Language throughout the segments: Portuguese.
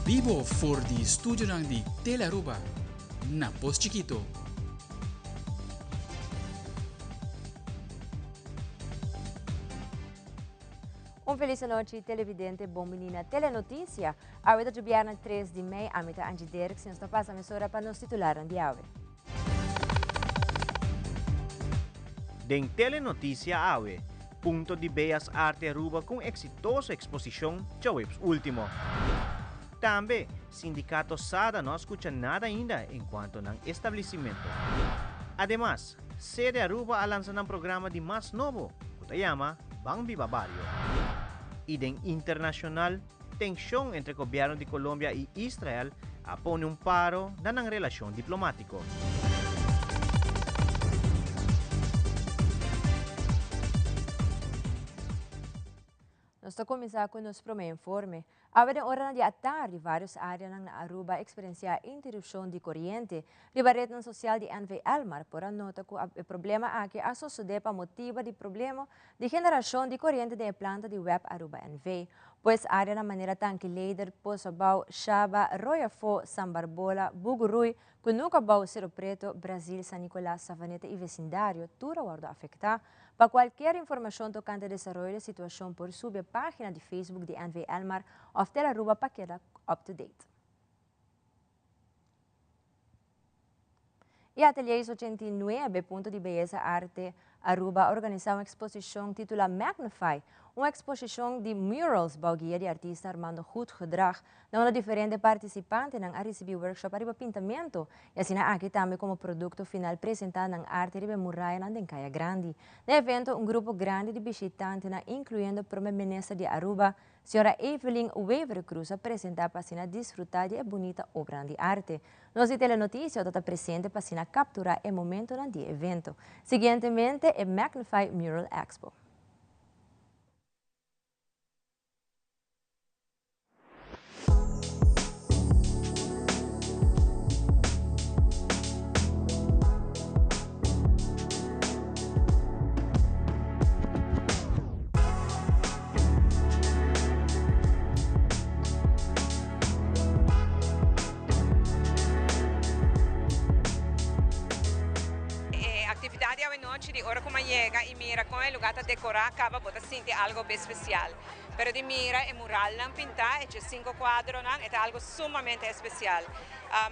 vivo voor di studio ng di Telearuba na Post Chiquito. Feliz noite, televidente, bom menina, telenotícia. A hora de viernes 3 de maio, a meta Angie Derksen está passando a emissora para nos titular de AWE. Den telenotícia AWE, punto de Bellas Artes Aruba com exitosa exposição Chowebs Último. Também, sindicato SADA não escuta nada ainda enquanto não estabelecimento. Además, sede Aruba lança um programa de mais novo, que se chama Bang Viva Barrio. E den internacional, tensão entre o governo de Colômbia e Israel apone paro na relação diplomática. Nós estamos começando com o nosso primeiro informe. Agora, hora de tarde, várias áreas na Aruba experienciam interrupção de corrente. A rede social de NV Elmar por a nota que o problema aqui é suceder para motivo de problema de geração de corrente da planta de web Aruba NV. Pois a área na maneira tan que leider Poçabau, Xaba, Royafo, Sambarbola, Bugurui, que nunca bau Cerro Preto, Brasil, San Nicolás, Savaneta e vecindário, tudo a afetar. Para qualquer informação tocante ao desenvolvimento da situação, por subir a página de Facebook de NV Elmar ou Telearuba para quedar up-to-date. E a Ateliês 89, Ponto de Beleza Arte Aruba, organiza uma exposição titulada Magnify, uma exposição de murals bauguia de artista Armando Goed Gedrag, onde diferentes participantes a receber workshop para pintamento, e assim aqui também como produto final apresentado na arte de muralha na Dencaia Grande. No evento, grupo grande de visitantes, incluindo a primeira-ministra de Aruba, senhora Evelyn Weaver Cruz, apresentar para a desfrutar de bonita obra de arte. Nós de Telenotícia está presente para capturar o momento do evento. Seguintemente, é Magnify Mural Expo. De hora como llega y mira con el lugar decorado acaba bota sentir algo bem especial. Pero de mira el mural não pintar, es 5 cuadros, é algo sumamente especial.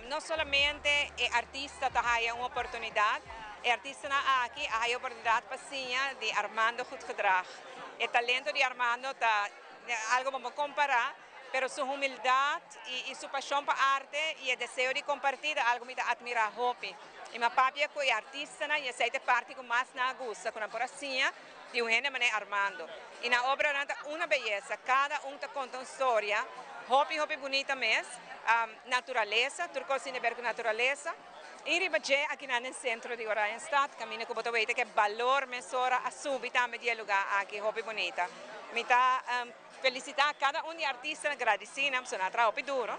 Não somente o artista tem uma oportunidade, o artista aqui tem a oportunidade para de Armando Goed Gedrag. O talento de Armando está algo vamos comparar, pero sua humildade e sua paixão para a arte e o desejo de compartilhar algo me admira hopi. E meu papi é que artista e essa parte que mais na gosta com a poracinha de gente mané Armando. E na obra é uma beleza, cada conta uma história, hopi bonita mesmo, natureza, turco sin ver com natureza. E ribaje aqui no centro de Orienstad, caminho que botou que valor mesora a subir também de lugar aqui hopi bonita. Me tá felicitar cada de artista, agradecendo, sono troppo duro.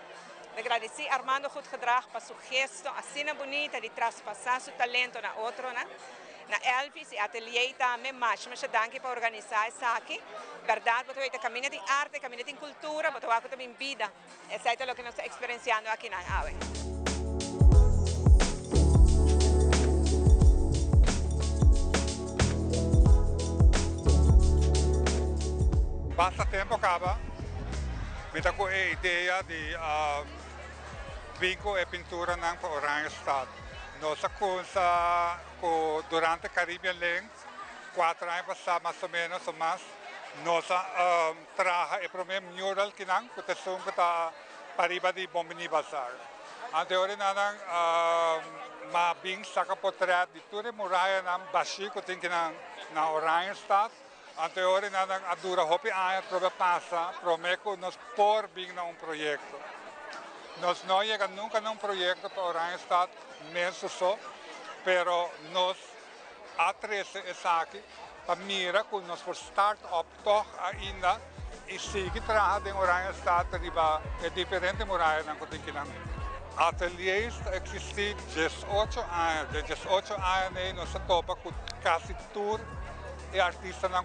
Agradecer Armando Goed Gedrag para seu gesto, assim bonita de traspassar seu talento na outro, na Elvis e ateliê também, mas danke para organizar isso aqui. Verdade, você vai ter caminho de arte, caminho de cultura, você vai ter também vida. Isso é o que nós estamos experienciando aqui na AWE. Passatempo acaba, me dá com a ideia de vinco e pintura ng Orienstad. Nossa coisa durante Caribbean Link, 4 anos passado mais ou menos, mas nossa traja e primeiro mural que nang kutesung kita pariba di Bombini Bazaar. Anteori na nang mabing sa kapotret di ture muraya ng bashi kuting kinang na Orienstad. Anteori na nang adura hopi ayat probe pasa, promeco nos por bing na proyecto. Nós não chegamos nunca num projeto para Orienstad, mesmo só, pero nós atrese essa aqui para mira que nós por start-up toch ainda e sigue trabalhando em Orienstad riba é diferente muralha não continental. Ateliês existe 18 anos, de 18 anos nós topa com quase tour e artista não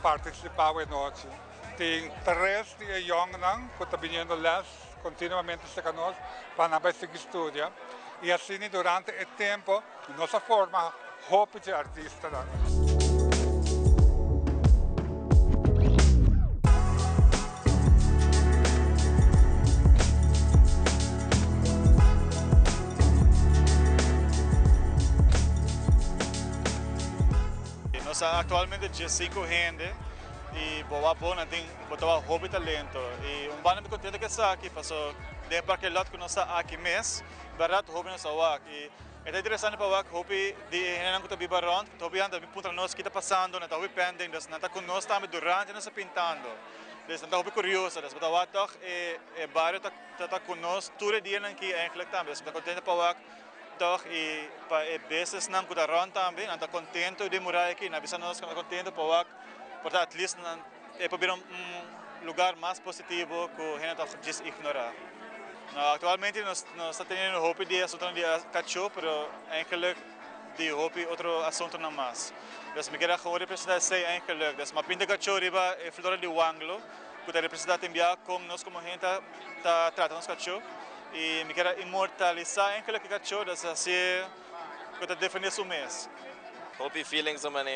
participava em noite. Tem 3 de young não que está vindo les continuamente conosco para não seguir estudia. E assim, durante o tempo, nossa forma, roupa de artista. Nós atualmente temos 5 gente e boa bona tem botar hobby talento e bana me contente que está aqui passou de para aquele lado que nós aqui mês verdade hobby nós aqui e é interessante para o hobby de não que está around hobby anda ponta nós que está passando na hobby pending das não está com nós também durante nós pintando das não hobby curioso das botar toch e barrio está com nós todo dia aqui eigenlijk também está contente para toch e para vezes não que está around também anda contente de morar aqui na bisa nós estamos contente para porque at least é para um lugar mais positivo que a gente está just ignorar. Atualmente nós estamos tendo hobby de assunto de cachorro, mas eigenlijk de hobby outro assunto não mais. Então me quero agora representar sei eigenlijk, então uma pinta cachorro riba é flora de Wanglo, que representa também como nós como a gente está tratando os cachorros e me quero imortalizar eigenlijk cachorro, das assim que está defendendo o mês. Hopi feelings naman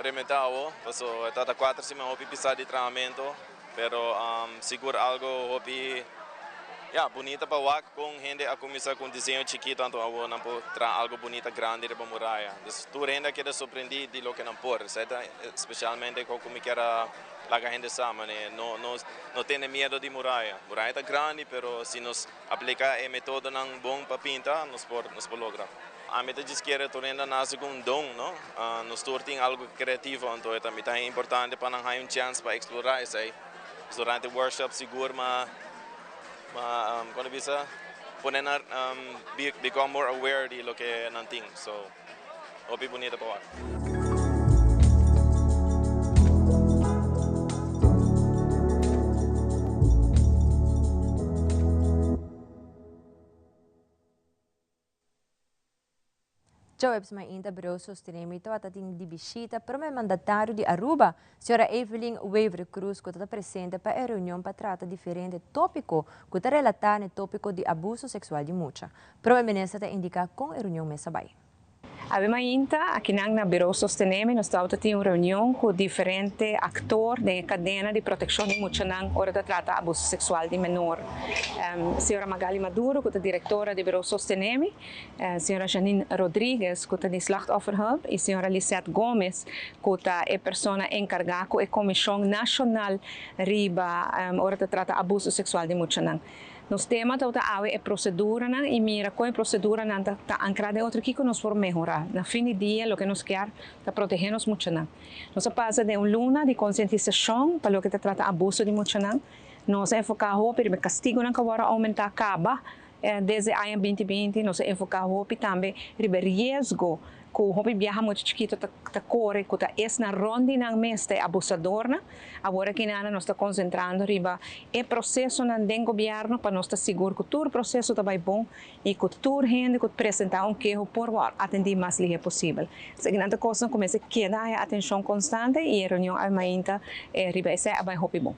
rementado, so tata 4 sima hopi pisar de treinamento, pero seguro algo hopi bonita para wak com gente a começar com desenho chiquito tanto avo não po algo bonita grande de muralha. Tu renda que surpreendi de lo que não por, certo? Especialmente com como que era la gente sama, não tem medo de muralha. Muralha tá grande, pero se nos aplicar o método não bom para pintar, nos por lograr. A meta diz que era tornando nasce com dom, não? Nos tortem algo criativo, então é também importante para não ter chance para explorar isso aí. Durante o workshop seguro, mas quando bisa, podendo become more aware de lo que não tem, so hope bonito para lá. Jawebs may inta bro sostenimento at ating di bisita pero may mandatario di Aruba, Sra. Evelyn Waver Cruz, que está presente para a reunião para tratar diferente tópico que está relatado no tópico de abuso sexual de mucha. Pero may ministra ta indica com a reunião me sabay. Abbiamo aqui na Biro Sosteneme, nós estamos tendo uma reunião com diferentes atores da cadeia de proteção de mulheres hora de tratar abuso sexual de menor. Senhora Magali Maduro, que é a diretora de Biro Sosteneme, senhora Janine Rodrigues, que é de Slachtofferhulp, e senhora Lisette Gomes, que é a pessoa encarregada com a Comissão Nacional riba hora de tratar abuso sexual de mulheres. Nos temas da é procedura e mira com a procedura não está ancrada em outro que nos for melhorar. Na fim do dia, o que nos quer é proteger nos muito. Nós passa de luna de conscientização para o que trata abuso de muito. Nós enfocamos para o castigo não agora aumentar acaba desde a 2020 nós enfocamos também o risco que o hobby viaja muito chiquito ta corre que ta es na ronda ng mês abusador na agora que nada nós está concentrando riba é processo na den governo para nós estar seguro que todo o processo está bem bom e que toda gente que apresentar queijo por atender mais livre possível. Seguinte coisa começa a quedar a atenção constante e a reunião aumenta riba esse é bem hobby bom.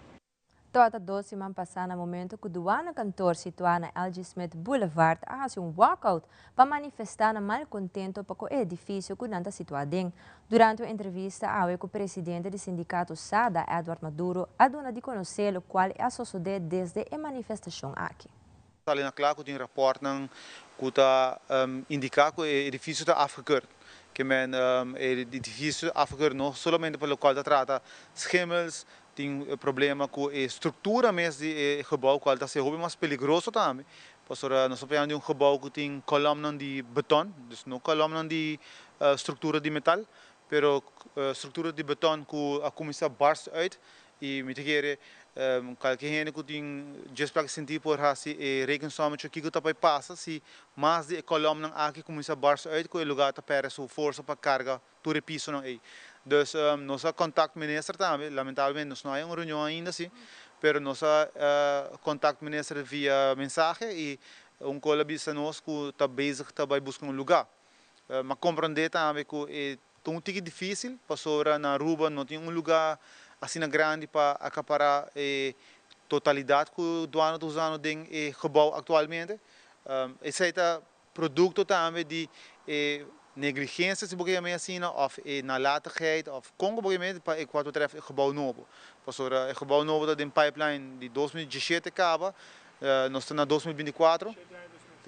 Toda 2 semanas passadas, no momento que o Duana Cantor situado na LG Smith Boulevard faz walkout para manifestar na malcontento para o edifício que não está situado. Durante uma entrevista com o presidente do sindicato SADA, Edward Maduro, a dona de conhecer o qual é a sociedade desde a manifestação aqui. Ali na claro que tem rapport que está indicar que o edifício está afgekeurd. Que men edifício afgekeurd não somente para o local que trata schimmels, tem problema com a estrutura mesmo do gebouw, que está sendo mais perigoso também. Porque nós estamos de gebouw que tem coluna de beton, dus não coluna de estrutura de metal, pero estrutura de beton que a começa a barst uit e me quer qualquer gente que tem just para sentir por assim rekensommetje que está para passar se mais de coluna aqui começa a barst uit que o lugar está perde sua força para carregar todo o piso não é. Dus nós contato ministro também, lamentavelmente nós não há uma reunião ainda sim, pero nós contato ministro via mensagem e colega nós que está bezig está vai buscar lugar. Mas compreender também que é um pouco difícil, para na Aruba não tem lugar assim grande para acaparar totalidade que o douana está usando em gebouw atualmente. Esse é produto também de negligência, se você me assina, ou nalatigheid, ou como você me para quando tref gebouw novo. Pastor, o gebouw novo está em pipeline de 2017 acaba, nós estamos em 2024.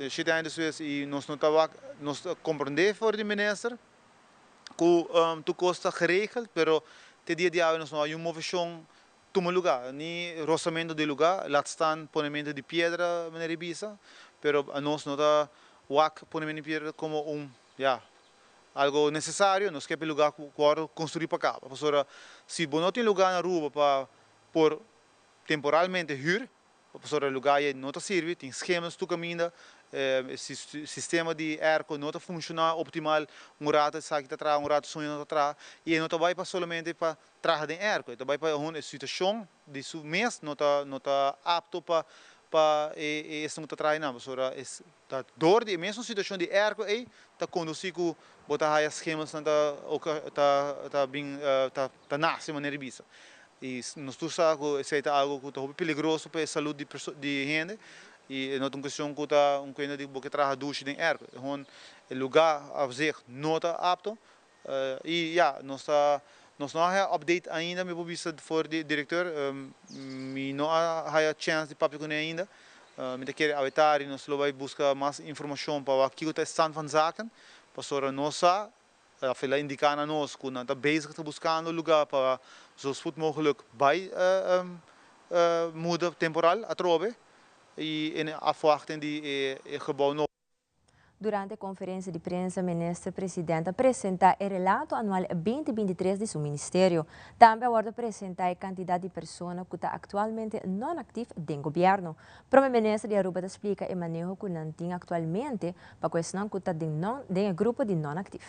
7 anos e nós não compreendemos por o ministro que tu custa geregeld, pero te dia de hoje nós não há uma versão toma lugar, nem roçamento de lugar, lá estão ponemento de pedra na Ibiza, pero nós não está o ponemento de pedra como algo necessário, nós queremos lugar para construir para cá. Pastor, se você não tem lugar na rua para por temporalmente huur, pastor, o lugar não está serve, tem esquemas tu caminha, sistema de ar não está funcionando optimal, rato sai que atrás, rato sonha atrás, e não está vai para somente para trazer de ar, está vai para uma situação de su mês não está apto para esse não está trazendo, pastor, está dor de mesma situação de ar aí está conduzir com botar as esquemas está bem está nasce maneira bisa. E nós sabemos que isso é algo que é perigoso para a saúde de gente e não é uma questão que está coisa de que traga duche em ar. Então, o lugar a zich não está apto e nós não há update ainda me vista for de diretor me não há chance de papel com ainda me quer auditar e nós vai buscar mais informação para o que está stand van zaken para nós a indicar a nós que nós está bezig te buscando lugar para zo spoed mogelijk bij muda temporal a trove e afwachten die gebouw novo. Durante a conferência de prensa, a ministra-presidente apresenta o relato anual 2023 de seu ministério. Também aborda apresentar a quantidade de pessoas que está atualmente não ativas no governo. Para a ministra de Aruba explica o manejo que não tem atualmente para a questão que está no grupo de não ativos.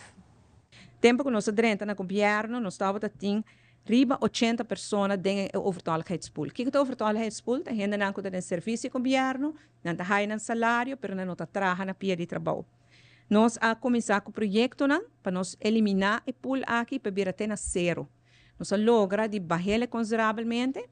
Tempo que nós entramos no governo, nós estávamos tendo riba 80 pessoas dentro do overtaligheidspool. O que é o overtaligheidspool? A gente não tem serviço do governo, não tem salário, mas não tem trabalho na pia de trabalho. Nós vamos começar com o projeto para nós eliminar o pool aqui para vir até zero. Nós logra de baixar consideravelmente,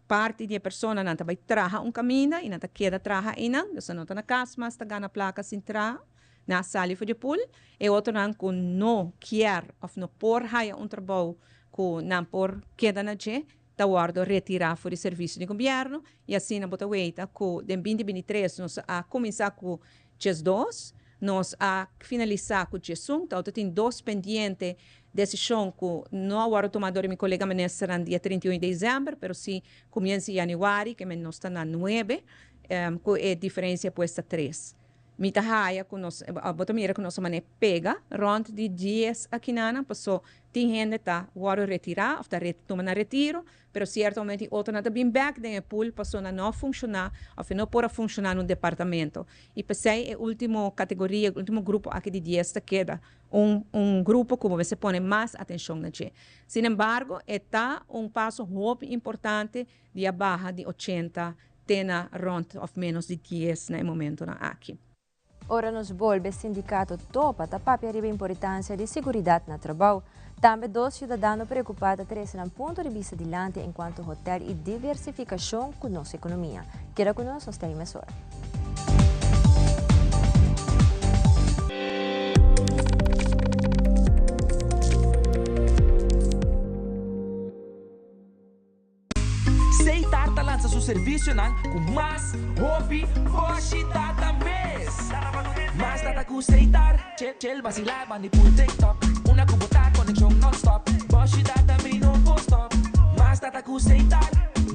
parte da pessoa não vai trabalhar caminho e não queda trabalhar ainda, nós não tem casa, mas está ganhando placa sem trabalho. Na sala de pool, e outro não que não quer ou não por haya trabalho que não por queda na je, tá guardo retirar fora do serviço do governo e assim na bota weita que em 2023 nós a começar com GES 2, nós a finalizar com GES 1, então tem 2 pendentes decisão que não agora tomador meu colega ministra no dia 31 de dezembro, mas se começa em janeiro, que nós está na 9, que é diferença posta 3. Mita haya que nós, a botamira que nós mané pega, rond de 10 aqui nana, passou, tem gente tá, agora retirar, ou tá tomando retiro, pero certamente outro não tá bem back dentro do pool, passou a não funcionar, ou não pode funcionar no departamento. E passei a última categoria, o último grupo aqui de 10 queda, grupo que você põe mais atenção na gente. Sin embargo, está passo muito importante de a barra de 80, tena rond of menos de 10 no momento aqui. Ora nos volve, o sindicato topa tapar a importância de segurança no trabalho. Também 2 cidadãos preocupados trazem um ponto de vista adiante enquanto hotel e diversificação com nossa economia. Queda conosco esta emissora. Seitar lança seu serviço com mais hobby, hoje data mês. Mas data com Seitar, chel vacilar, manipul TikTok. Una cubota, conexão non-stop. Hoje data me não vou stop. Mas data com Seitar,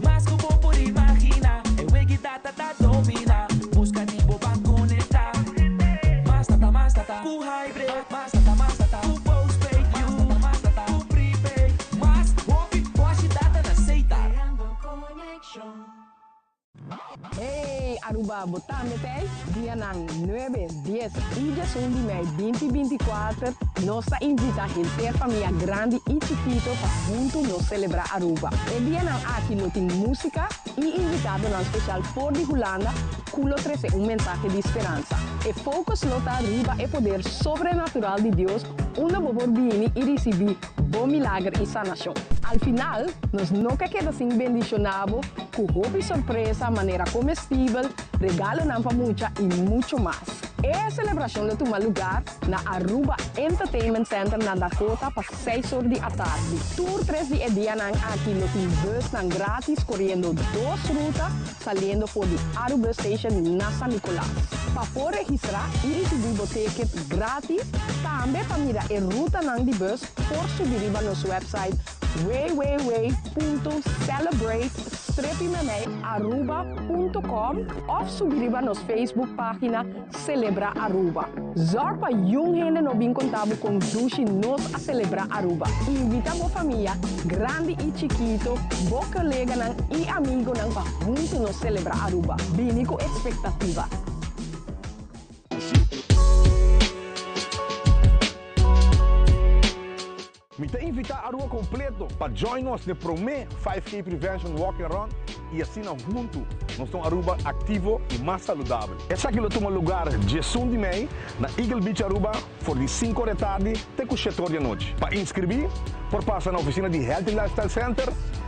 mas como por imaginar. É wegi data da domina. Busca tipo para conectar. Mas data, com hybrid. Mas data, com postpaid. Mas data, com prepaid. Mas hobby, hoje data na Seitar. Hey, Aruba, botame pay, dia nang 9, 10 e 11 de maio 2024, nossa invita a gente família grande e chiquito para junto nos celebrar Aruba. E dia nang aqui não tem música e invitado na especial por de Holanda, culo 13 mensaje de esperança. E focus nota arriba e poder sobrenatural de Deus, uma boa bini e receber bom milagre e sanação. Al final, nós nunca queda sem bendicionado con hobby sorpresa, manera comestible, regalo na pamucha y mucho más. Es celebración de tu lugar na Aruba Entertainment Center na Dakota para 6 horas de la tarde. Tour 3 días aquí los bus gratis corriendo 2 rutas saliendo por the Aruba Station na San Nicolás. Para poder registrar y recibir ticket gratis, también para mirar la ruta de bus por subir a nuestro website www.celebrate-aruba.com of subir a nuestra Facebook página Celebra Aruba. Zorpa jong gente no bin contabo con Dushi nos a celebrar Aruba. Invitamos familia grande y chiquito, vos colega y amigo para juntos nos celebrar Aruba. Vini con expectativa. Me te invitar a rua completo para join nos no Promé 5K Prevention Walking Run e assim junto nós estamos Aruba ativo e mais saudável. Esse aqui toma lugar dia 1 de maio na Eagle Beach Aruba por de 5 da tarde até 7 da noite. Para inscrever, por passar na oficina de Healthy Lifestyle Center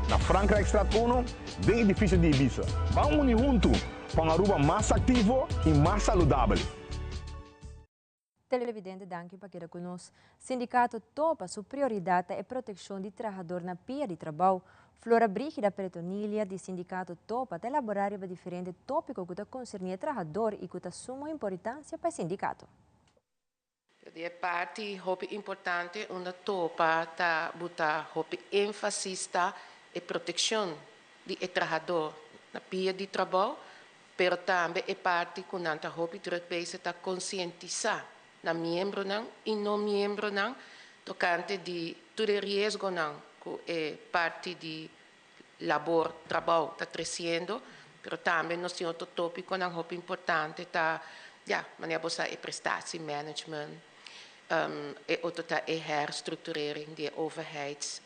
na Frankrijk-straat 1, bem edifício de Ibiza. Vamos unir junto para Aruba mais ativo e mais saudável. Televidente, danke para que conosco. Sindicato topa sua prioridade é a proteção de trabalhador na pia de trabalho. Flora Brígida Pretonilia, do Sindicato topa, de elaborar diferentes tópicos que concernam trabalhador e que suma importância para o sindicato. É parte importante onde topa está bota ênfase e proteção do trabalhador na pia de trabalho, mas também é parte que nanta está conscientizar na membro e não membro tocante de todo risco que é parte de labor trabalho está crescendo, mas também nós temos outro tópico muito importante tá maneira bossa é prestatie management e outro tá é herstructurering de overheids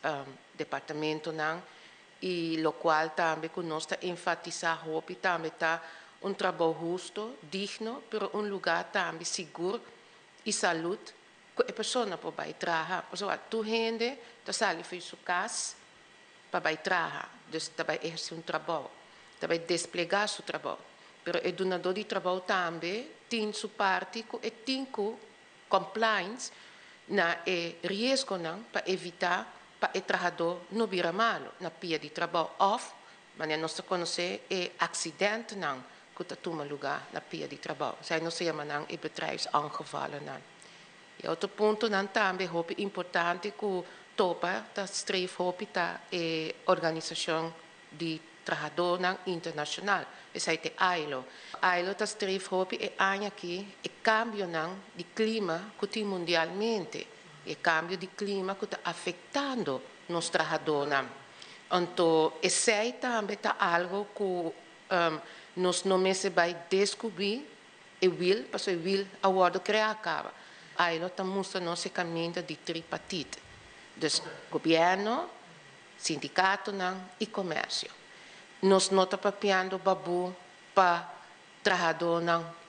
departamento e lo qual também que nós tá enfatizar hopi também tá trabalho justo, digno, pero lugar também seguro e saúde que a pessoa pode trabalhar. Pessoa, tu gente, tu sai de sua casa para trabalhar, então vai exercer trabalho, vai desplegar seu trabalho. Mas o donador de trabalho também tem sua parte e tem compliance na risco para evitar para o trabalhador não virar malo na pia de trabalho ou, mas nós conhecemos acidente que toma lugar na pia de trabalho. Zij não se chama bedrijfsaangevallen. E outro ponto também é importante que topa ta streef a organização de trabalhador internacional. Essa é a ILO. A ILO ta streef é aqui o cambio de clima que tem mundialmente, o cambio de clima que está afetando os trabalhadores. Então, esse também é algo que nós não vai descobrir e will, porque o will agora criar acaba. Aí nós estamos no nosso caminho de tripartite, dus governo, sindicato e comércio. Nós não estamos papiando babu para trabalhador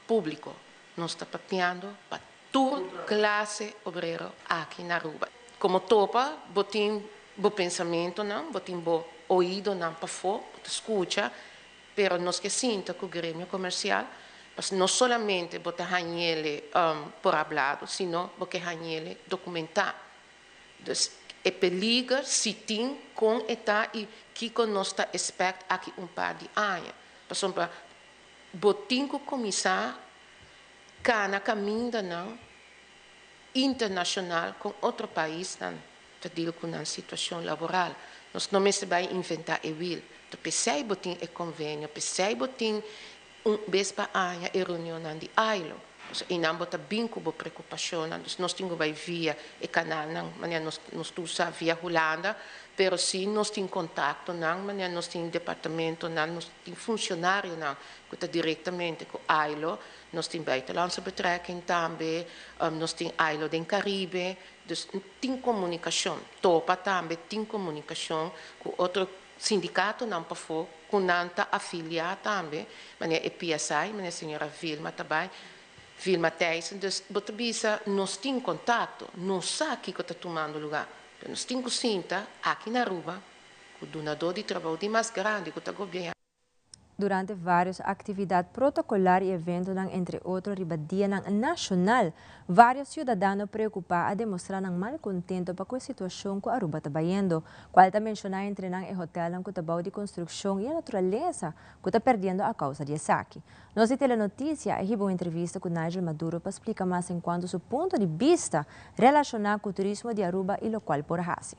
público, nós estamos papiando para toda classe obrera aqui na Aruba. Como topa, botim bo pensamento botim bo ouído para fora, escuta. Pero nós que sinta que o grêmio comercial, não somente botar ele por hablado, sino porque ele documentar. Então, é perigo se tem com eta e que nós está expect aqui par de anos. Por exemplo, botim que começar cana caminho internacional com outro país, digo com uma situação laboral. Nós não vai inventar e will. Pensei botin e convênio, pensei botin vez para a reunião de ILO. E não bota bem com a preocupação, nós temos vai via o canal, nós temos via Holanda, mas sim nós temos contato, nós temos departamento, nós temos funcionário que está diretamente com ILO, nós temos buitenlandse betrekking também, nós temos ILO do Caribe, dus tem comunicação, topa também tem comunicação com outro sindicato não para fora, com nanta afiliado também, mas é PSI, mas a senhora Vilma também, Vilma Thijssen, dus bota nós temos contato, nós sabemos que está tomando lugar, nós temos que sentar aqui na Aruba, o donador de trabalho de mais grande que está governo. durante várias atividades protocolares e eventos, entre outros, ribadia nacional. Vários cidadãos preocupados a demonstrar malcontento para com a situação que Aruba está vivendo. Qual está mencionado entre o hotel que está de construção e a natureza que está perdendo a causa de saque. Nossa telenotícia é uma entrevista com Nigel Maduro para explicar mais enquanto seu ponto de vista relacionado com o turismo de Aruba e o qual por Hasi.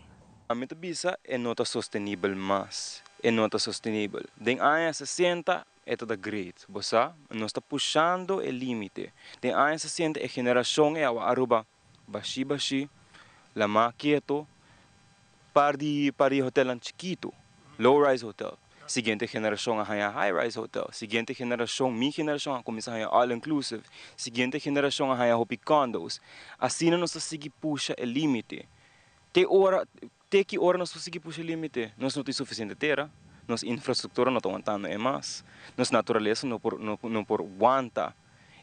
A minha visa é nota sustentável mais. É nota sustentável. Den anos 60 é toda great. Bossa, nós está puxando o limite. Den anos 60 a geração é a Aruba baixi, la mais quieto, para hotel chiquito, low rise hotel. Seguinte geração a high rise hotel. Seguinte geração, minha geração a começar a all inclusive. Seguinte geração a hopi condos. Assim nós seguimos puxa o limite. Até que hora nós conseguimos puxar o limite? Nós não temos suficiente terra, nossa infraestrutura não está aguentando mais, nossa natureza não por aguenta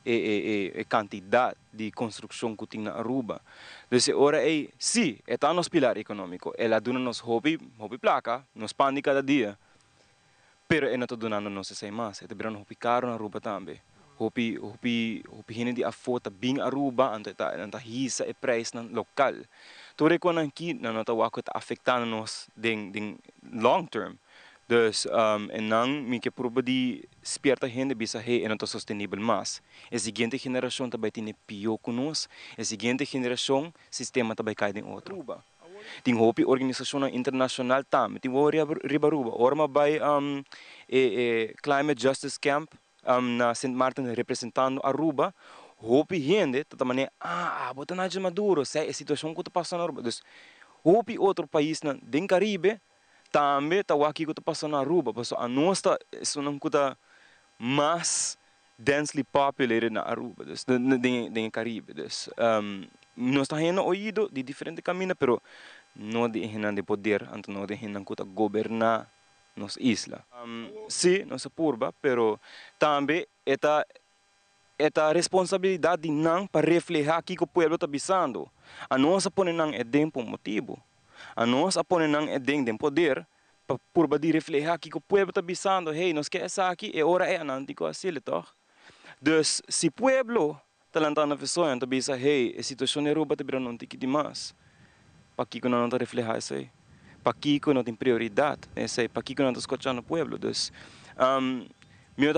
a quantidade de construção que tem na Aruba. Então, hora é, sim, está nos pilar econômico, ela dá nos hobby placa, nos pande cada dia, pero ela não está dando nos sei mais, está virando hobby caro na Aruba também. Hobby de afota bem Aruba, anta hisa e preço local. Tudo quando aqui não está afetando nos den long term. Dus não me que prova de esperta gente bisa he não está sustentável mais. A seguinte geração também tem pior que nós. A seguinte geração sistema também cai em outro. Aruba. Tem hobby organização internacional também. Tem riba Aruba. Orma vai Climate Justice Camp na St. Martin representando Aruba. Hopi gente, tá também bota Nigel Maduro, sei a situação que está passando na Aruba. Então, hopi outro país na den Caribe, também tá aqui que está passando na Aruba, porque a nossa é uma coisa mais densely populated na Aruba, den Caribe. Nós está tendo ouído de diferentes caminhos, pero não de de poder, então não de que governar nossa isla. Sim, nossa purba, pero também esta responsabilidade de não para refletir aqui que o povo está pensando. A nossa põe não é de por motivo. A nossa põe não é de poder para de refletir aqui que o povo está pensando. Hey, nós queremos aqui é hora é não digo assim, então. Então, se o povo está lançando a pessoa, então pensa, hey, a situação na Aruba está virando demais. Para que não está refletir isso aí? Para que não tem prioridade? Para que não está escutando o povo? Então, meu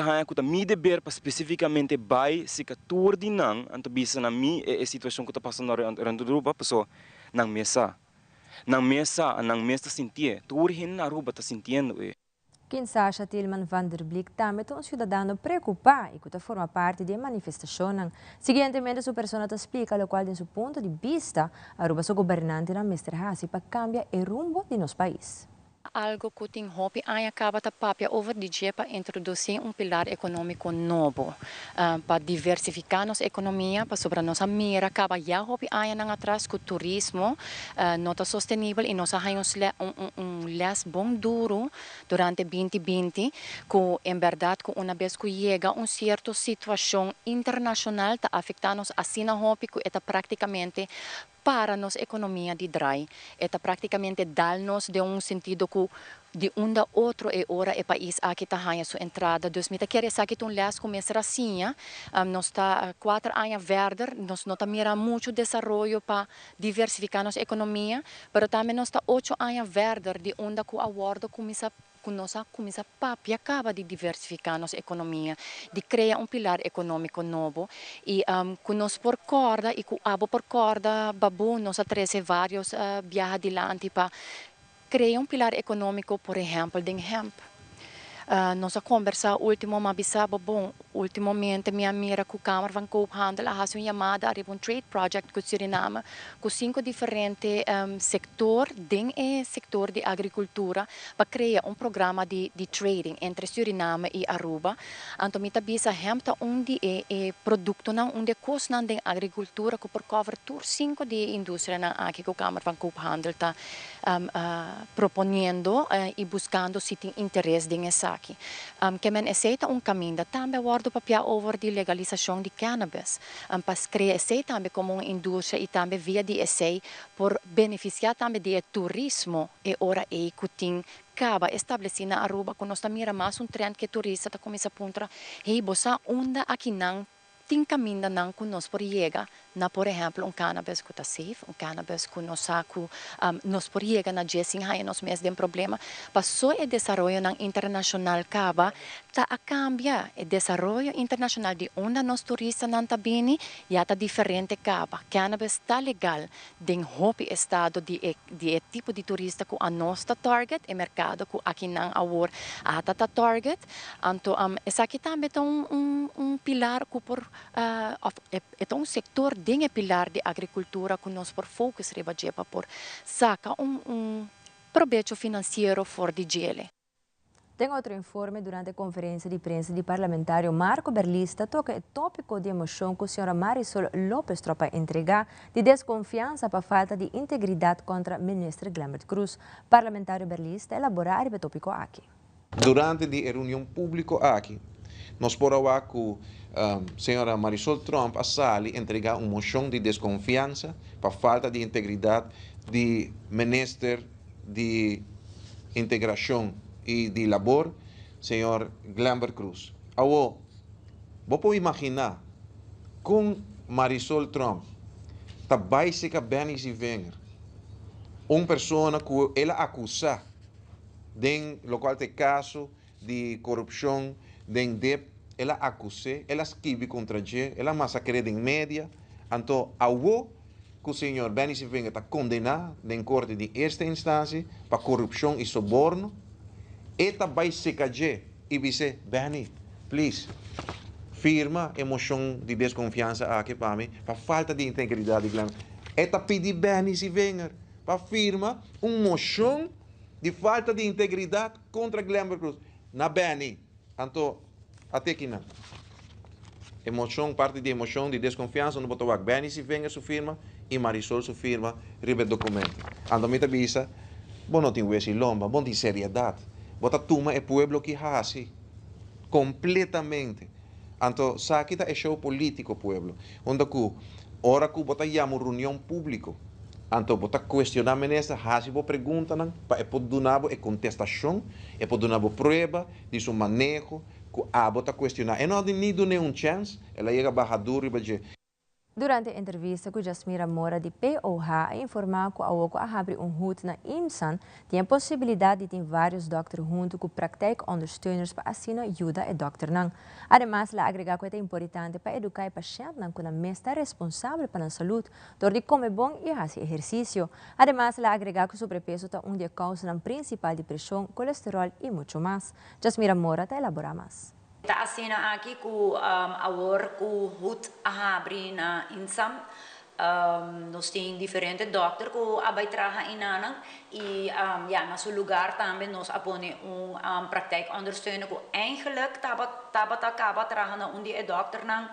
dever para especificamente vai se catur de não, então bisa na mi a situação que está passando na Aruba, pessoa não mesa sentir, tur hin na Aruba está sentindo Quem Sasha Tillman van der Blik também é um cidadão preocupado e que forma parte da manifestação. Seguintemente, sua pessoa explica o qual, de seu ponto de vista, Aruba seu governante na Mr. Hasi para cambiar o rumbo de nosso país. Algo que tem hopi acaba de papia over DJ para introduzir pilar econômico novo para diversificar nossa economia, para sobre nossa mira acaba já hopi nang atrás com turismo nota sustentável e nós temos les bom duro durante 2020 que em verdade que uma vez que chega certa situação internacional está afetando assim na hopi que está praticamente para nossa economia de dry. Está praticamente dar-nos de sentido que de da outro é hora é país aqui está a sua entrada. Então, me quer dizer que les começa assim, nós está 4 anos verde, nós não mira muito desenvolvimento para diversificar nossa economia, mas também nós está 8 anos verde de onde que o acordo começa papia acaba de diversificar nossa economia, de criar pilar econômico novo e que nós por corda e que abo por corda babu nós atrese vários viajes adiante para criar pilar econômico, por exemplo, de hemp. Nossa conversa última mabisaba bom, ultimamente minha mira com a Câmara van Koophandel a fazer uma chamada a trade project com Suriname, com 5 diferentes sectores, dentro do setor de agricultura, para criar programa de trading entre Suriname e Aruba. Então, me tabisa hemta onde é produto não, onde custa de agricultura, que por cobertura 5 de indústria na aqui que a Câmara van Koophandel está proponendo e buscando se tem interesse nessa. Que men aceita caminho também guardo papel over de legalização de cannabis para criar esse também como uma indústria e também via de esse por beneficiar também do turismo e ora é que tem acaba estabelecida na Aruba, quando nós mira mais trend que turista está começando a punta, hey, bossa onda aqui não tem caminho não que nós por chegar na, por exemplo, cannabis que está safe, cannabis que nós por chegar na Jessing High, nós mesmos tem problema, passou o desenvolvimento internacional acaba, tá a cambiar o desenvolvimento internacional de onde nós turistas não tá bem, já tá diferente acaba. Cannabis está legal, tem hope estado de tipo de turista que a nossa target, o mercado que aqui não agora tá target, então essa aqui também é pilar que por é um setor de pilar de agricultura que nós por focus riba por saca proveito financeiro for de gele. Tem outro informe durante a conferência de prensa de parlamentário Marco Berlista toca o tópico de emoção que a senhora Marisol Lopes tropa entregar de desconfiança para falta de integridade contra o ministro Glambert Cruz. Parlamentário Berlista elaborar o tópico aqui. Durante a reunião pública aqui, nós podemos que a senhora Marisol Trump a sali entregar uma moção de desconfiança para falta de integridade do ministro de integração e de labor, senhor Glambert Cruz. Agora, vou imaginar com Marisol Trump, tá básica bem se venha, uma pessoa que ela acusa de local de caso de corrupção, de ela acusa, ela escreve contra ele, ela massacre em média, então algo que o senhor Benny Sivenga está condenado em corte de esta instância para corrupção e suborno, eta vai se cair e dizer, Benny, please, firma a moção de desconfiança aqui para mim, para falta de integridade. Eta pedir Benny Sivenga para firma uma moção de falta de integridade contra Glambert Cruz. Na Benny, então, até aqui não. Emoção, parte de emoção, de desconfiança, não botou a Benny se venga sua firma e Marisol sua firma, ribe documento. Ando me avisa, bom não tem esse lomba, bom tem seriedade. Bota turma é pueblo que hasi completamente. Então, sabe que é show político pueblo. Onde que hora que bota chama reunião pública. Então, bota questionar ministra, hasi bo pergunta não, para poder dar a contestação, poder dar a prova de seu manejo. Bota questionar. E não tem nenhum chance, ela chega barradura e vai. Durante a entrevista com Jasmira Mora de POH, informau que a abrir hut na IMSAN tem a possibilidade de ter vários doutores junto com praktijkondersteuners para assinar ajuda e doutor não. Además, ela agrega que é importante para educar o paciente não que é está responsável para a saúde, dor de comer bom e fazer exercício. Además, ela agrega que o sobrepeso é uma das causas principais de pressão, colesterol e muito mais. Jasmira Mora está elaborar mais. Está assina aqui com agora com hut a abrir na Insam. Nós temos diferentes doutores que abai trabalham inanang e na seu lugar também nós apone praktijkondersteuner que eigenlijk acaba trabalhando onde é doutor nang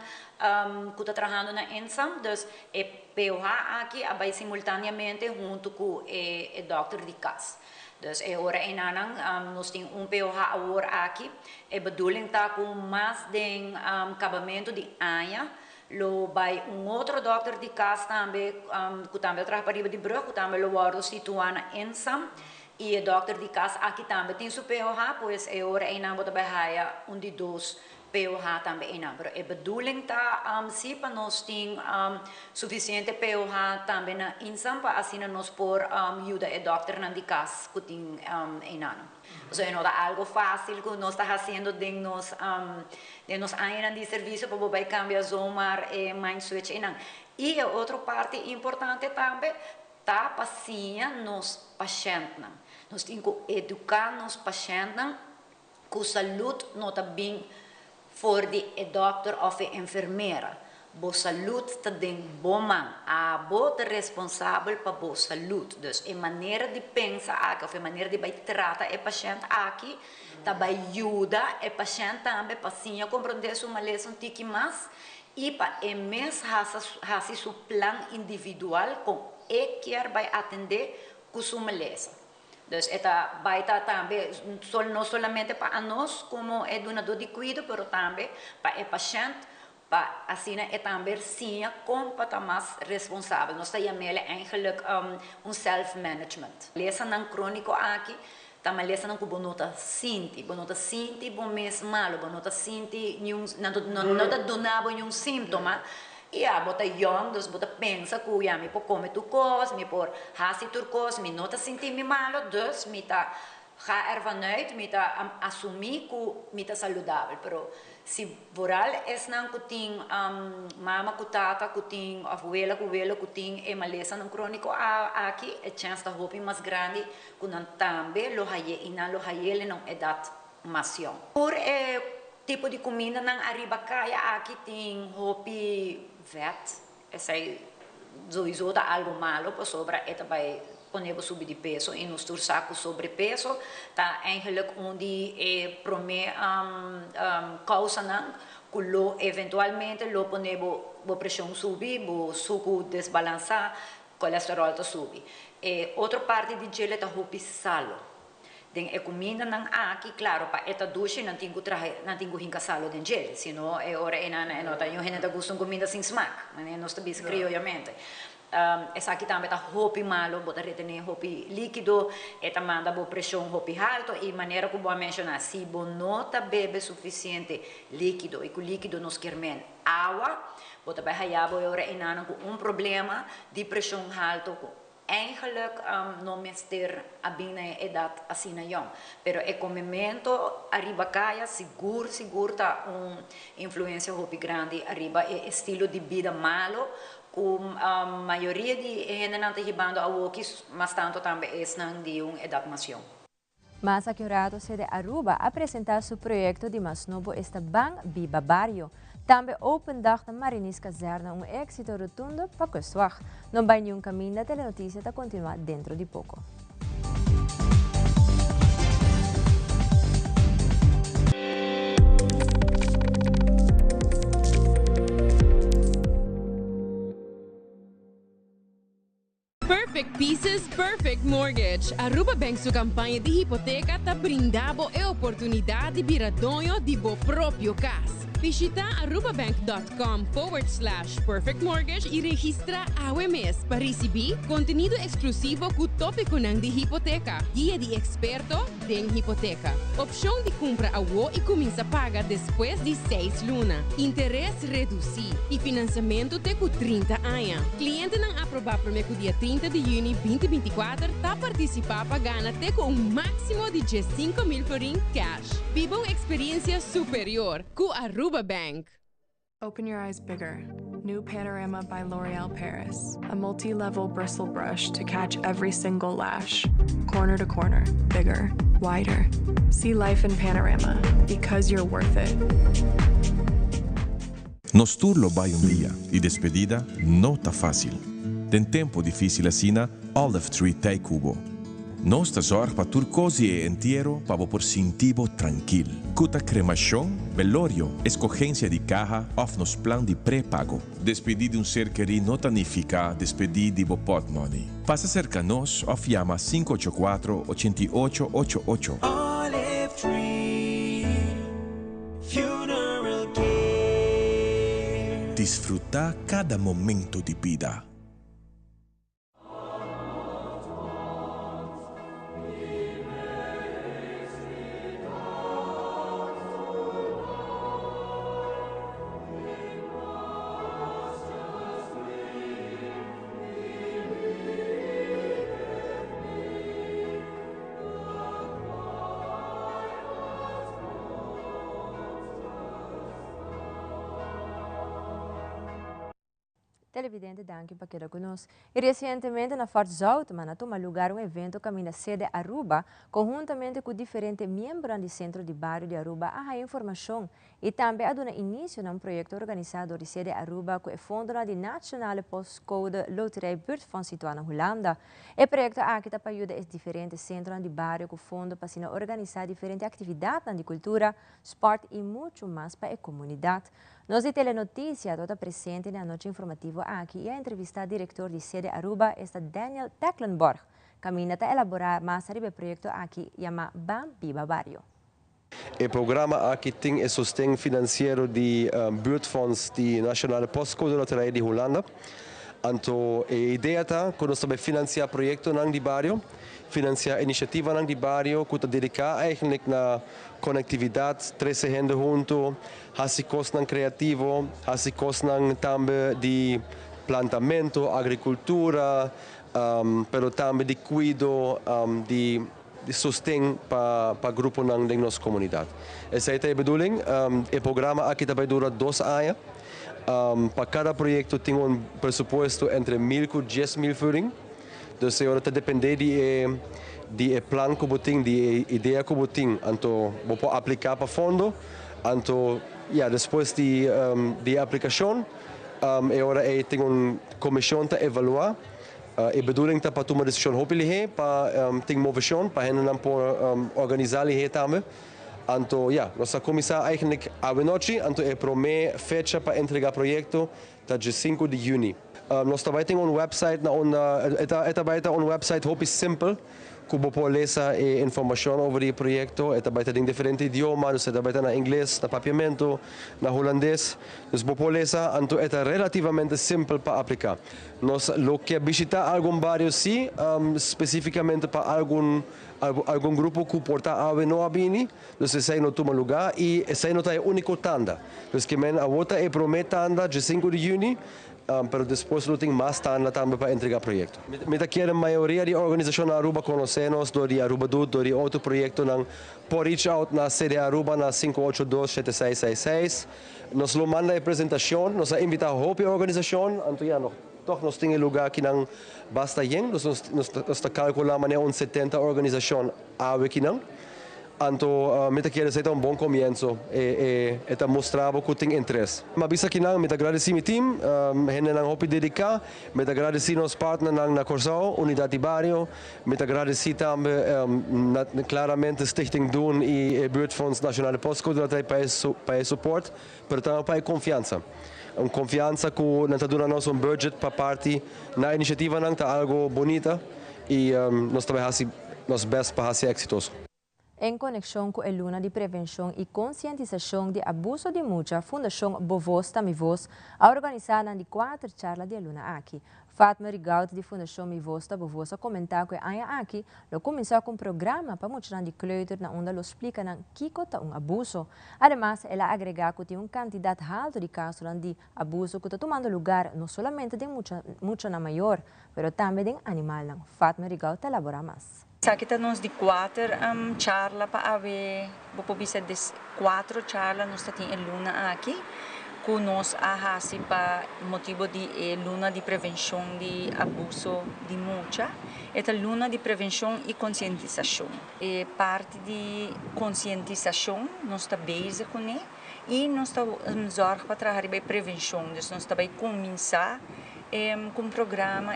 que está trabalhando na Insam, dus é POH aqui abai simultaneamente junto com o doutor de casa. Dus agora em Anang, nós temos POH agora aqui. A bedoeling está com mais de acabamento de anha. Lo vai outro doutor de casa também, que também trabalha de brug, que também lo guarda situado em Insam. E o doutor de casa aqui também tem seu POH, pois agora em Anang bota baia de dois POH também em Anang. A bedoeling está se para nós ter suficiente POH também na Insam para assim nós por ajuda o doutor na de casa que tem em Anang. So, não é algo fácil que nós estamos fazendo de nós ainda de serviço para poder cambiar zoomar e mind switch. E a outra parte importante também tá paciência nos pacientes. Nós temos que educar nos pacientes que a saúde não está bem for de doctor ou a enfermeira. Boa saúde está dentro de boa mão. A boa é responsável para boa saúde. Dus a maneira de pensar aqui, a maneira de tratar o paciente aqui, também ajuda o paciente também para sim compreender sua lesão tique mais e para o mês fazer seu plano individual com o que vai atender com sua lesão. Dus esta vai estar também não somente para nós como donador de cuidado, mas também para o paciente. Para assim é também sim completamente mais responsável. Nós chamamos eigenlijk self-management. Lesão não crônico aqui, tamalesa ng kubonota sinti bom mes malo, bonota sinti nota donabo yung simptoma. Ja, bota young, dus bota pensa que ja, mi por comer tu kos, mi por hasi tu kos, mi nota sinti mi malo, dus mi ta ga ervan uit, mi ta assumir que mi ta saudável, pero si voral es nan kuting mama kutata kuting abuela kuting e malesa ng crónico aqui e chance ta hopi mais grande kunan tambe lo hayele ng edad masyon. Por tipo de comida ng aribacaya aqui tem hopi vet, essa zoizo da algo malo, por sobra eta vai poner subir de peso e nos saco sobrepeso, tá eigenlijk onde prome causa não, que eventualmente lo poner bo pressão subir, bo suco desbalançar, colesterol tá subir. Outra parte de gelo tá hopi salo. Den comida nang aqui, claro, pa eta duche não tingo hinka salo den gel, sino ora nota yo gente gusta comida sem smack, né? Nós também criolmente. Essa aqui também tá hopi malo, bota retener hopi líquido, eta manda bo pressão hopi alto e maneira como eu mencionar, se bo nota bebe suficiente líquido e que o líquido nos quermen água, bota vai hayabo ora com problema de pressão alto. Eigenlijk não mestre a bina edad assim na yom, pero o comimento arriba caia seguro tá influência hopi grande arriba estilo de vida malo, com a maioria de gente não tá ribando a wokis, mas tanto também é de edad mais yom. Mas aqui o sede Aruba apresentar seu projeto de mais novo esta bang Biba Barrio. Também open dag na Marinis Caserna éxito rotundo para Kustwag. Não vai nenhum caminho da telenotícia para continuar dentro de pouco. Perfect Pieces, Perfect Mortgage. Aruba Bank sua campanha de hipoteca está brindando a oportunidade de virar dono de seu próprio casa. Visita arubabank.com/perfect mortgage e registra AWMS para receber conteúdo exclusivo com o tópico de hipoteca, guia de experto em hipoteca, opção de compra a WO e começa a pagar depois de 6 lunas, interesse reduzido e financiamento até com 30 anos. Cliente não aprovar para o dia 30 de junho 2024 está participar para ganhar até com máximo de 5.000 florin cash. Viva uma experiência superior com Aruba Bank. Open your eyes bigger. New Panorama by L'Oréal Paris. A multi-level bristle brush to catch every single lash. Corner to corner, bigger, wider. See life in Panorama because you're worth it. Nos turlo vai dia e despedida não tá fácil. Tem tempo difícil assina Olive Tree Tay Cubo. Nós ta zorg pa turcosi e entierro pa por sintivo tranquil. Cuta cremação, velorio, escogencia de caja of nos plan de pré-pago. Despedir de ser querido não tanifica despedir de bo pot money. Passa cerca nos of llama 584-8888. Olive Tree Funeral Care. Disfruta cada momento de vida. Televidente, danke para quedar conosco. E recentemente, na Fort Zoutman, tomou lugar evento caminho sede Aruba, conjuntamente com diferentes membros do Centro de Bairro de Aruba, a informação e também a dar início a projeto organizado de sede Aruba com o Fundo de Nationale Postcode Loterij Buurtfonds situado na Holanda. O projeto aqui está para ajudar os diferentes centros de bairro com o fundo para organizar diferentes atividades de cultura, esporte e muito mais para a comunidade. Nós de Telenotícia está presente na noite informativa aqui e a entrevista ao diretor de sede Aruba está Daniel Tecklenborg. Caminha a elaborar mais sobre o projeto aqui chamado Bang Biba Barrio. O programa aqui tem o sustento financeiro de buurtfonds de Nationale Postcode Loterij de Holanda. Anto a ideia tá quando nós também financiar projeto nang di barrio, financiar iniciativa nang di barrio, que está dedicada eigenlijk na conectividade, 13 gente junto, hasikos nang criativo, hasikos nang também de plantamento, agricultura, pero também de cuido, de sustento para grupo nang de nossa comunidade. Essa é a bedoeling. O programa aqui também dura 2 anos. Para cada projeto tem presupuesto entre 1.000 e 10.000 furing. Então, agora depende de plano que você tem, de ideia que você tem. Então, você pode aplicar para fundo. Então, depois de aplicação, agora tem uma comissão para avaliar. A bedoeling para tomar decisão rápida, para ter motivação, para organizar também. Então, nossa comissão eigenlijk a noite, então é para mim fecha para entregar o projeto de 5 de junho. Nós também temos website, website hope simples, que você pode ler informação sobre o projeto. Também tem diferentes idiomas, também na inglês, na papiamento, na holandês. Então, você pode ler, então é relativamente simples para aplicar. Nós queremos visitar algum barrio, sim, especificamente para algum grupo que porta ave no abini, então se não toma lugar e se não tem único tanda. Então que men a outra é promete tanda de 5 de junho, pero depois não tem mais tanda também para entregar projeto. Me da quer a maioria de organizações na Aruba conhecemos do de Aruba do de outro projeto não por reach out na sede Aruba na 582-7666. Nós lo manda a apresentação, nós invita a Hope organização, então toch nós temos lugar aqui não basta yen, nós calculamos né 70 organizações aqui não. Então, me quer dizer bom começo e está mostrando que tem interesse. Mas bisa que não, me agradecer meu time, gente não hope dedicar, me agradecer nos partners na Corsao, Unidade de Barrio, me agradecer também claramente Stichting Doen e Buurtfonds Nationale Postcode para suporte, mas também para confiança. Confiança que não está dando nosso budget para parte na iniciativa não está algo bonita e nós também fazemos nosso best para ser exitoso. Em conexão com a Luna de Prevenção e Conscientização de Abuso de Mucha, Fundação Bovos Tamivos, a organizada de 4 charlas de Luna aqui. Fatma Rigaud, de Fundação Mivos Bovos, comentou que a aqui, lo começou com um programa para muitos de kleuter na onde lo explica na kiko ta abuso. Además, ela agrega que tem quantidade alta de casos de abuso que está tomando lugar não somente de mucha na maior, mas também de animal. Fatma Rigaud elabora mais. Kita nos di 4 charla pa ave bopobisa des 4 charla nos tating Luna aqui ku nos ahasi pa motivo di Luna di prevenção de abuso de mucha eta Luna di prevenção e conscientização e parte de conscientização nos está base com né e nos está zorg para trabalhar para prevenção dus nos está vai começar com um programa